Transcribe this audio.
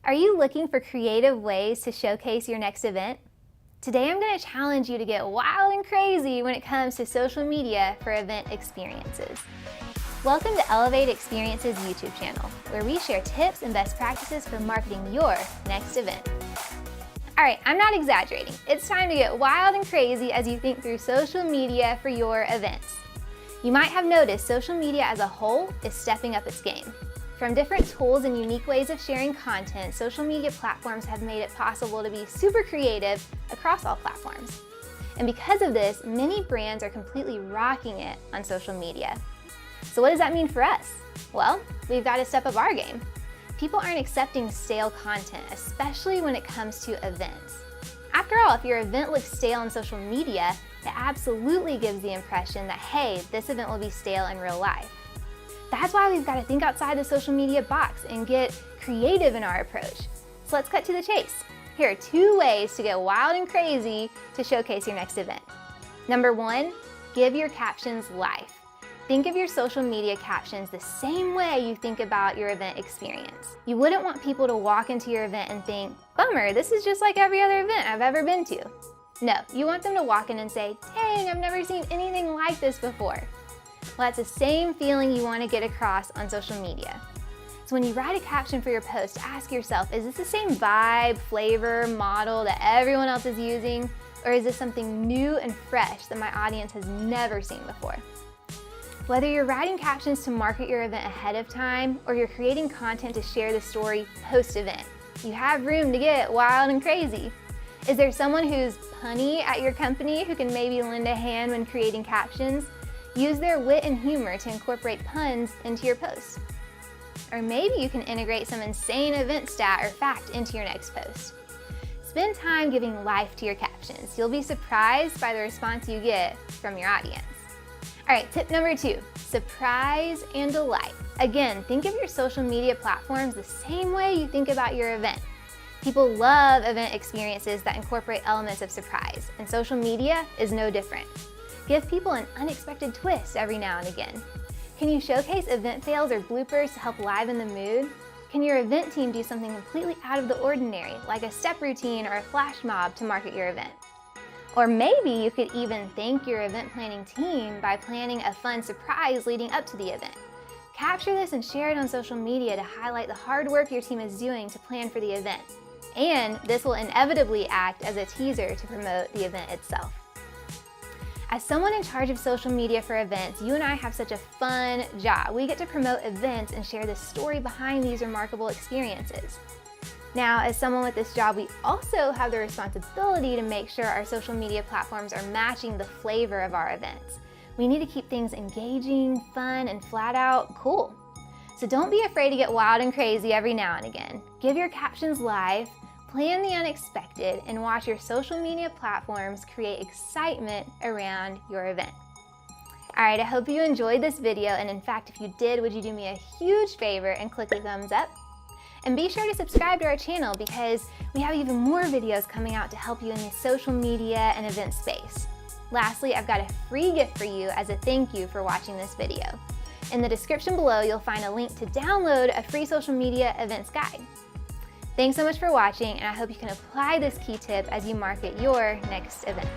Are you looking for creative ways to showcase your next event? Today I'm going to challenge you to get wild and crazy when it comes to social media for event experiences. Welcome to Elevate Experiences YouTube channel, where we share tips and best practices for marketing your next event. Alright, I'm not exaggerating. It's time to get wild and crazy as you think through social media for your events. You might have noticed social media as a whole is stepping up its game. From different tools and unique ways of sharing content, social media platforms have made it possible to be super creative across all platforms. And because of this, many brands are completely rocking it on social media. So what does that mean for us? Well, we've got to step up our game. People aren't accepting stale content, especially when it comes to events. After all, if your event looks stale on social media, it absolutely gives the impression that, hey, this event will be stale in real life. That's why we've got to think outside the social media box and get creative in our approach. So let's cut to the chase. Here are 2 ways to get wild and crazy to showcase your next event. Number 1, give your captions life. Think of your social media captions the same way you think about your event experience. You wouldn't want people to walk into your event and think, bummer, this is just like every other event I've ever been to. No, you want them to walk in and say, dang, I've never seen anything like this before. Well, that's the same feeling you want to get across on social media. So when you write a caption for your post, ask yourself, is this the same vibe, flavor, model that everyone else is using? Or is this something new and fresh that my audience has never seen before? Whether you're writing captions to market your event ahead of time or you're creating content to share the story post-event, you have room to get wild and crazy. Is there someone who's punny at your company who can maybe lend a hand when creating captions? Use their wit and humor to incorporate puns into your post. Or maybe you can integrate some insane event stat or fact into your next post. Spend time giving life to your captions. You'll be surprised by the response you get from your audience. All right, tip number 2, surprise and delight. Again, think of your social media platforms the same way you think about your event. People love event experiences that incorporate elements of surprise, and social media is no different. Give people an unexpected twist every now and again. Can you showcase event fails or bloopers to help liven the mood? Can your event team do something completely out of the ordinary, like a step routine or a flash mob to market your event? Or maybe you could even thank your event planning team by planning a fun surprise leading up to the event. Capture this and share it on social media to highlight the hard work your team is doing to plan for the event. And this will inevitably act as a teaser to promote the event itself. As someone in charge of social media for events, you and I have such a fun job. We get to promote events and share the story behind these remarkable experiences. Now, as someone with this job, we also have the responsibility to make sure our social media platforms are matching the flavor of our events. We need to keep things engaging, fun, and flat out cool. So don't be afraid to get wild and crazy every now and again. Give your captions life, plan the unexpected, and watch your social media platforms create excitement around your event. All right, I hope you enjoyed this video, and in fact, if you did, would you do me a huge favor and click the thumbs up? And be sure to subscribe to our channel because we have even more videos coming out to help you in the social media and event space. Lastly, I've got a free gift for you as a thank you for watching this video. In the description below, you'll find a link to download a free social media events guide. Thanks so much for watching, and I hope you can apply this key tip as you market your next event.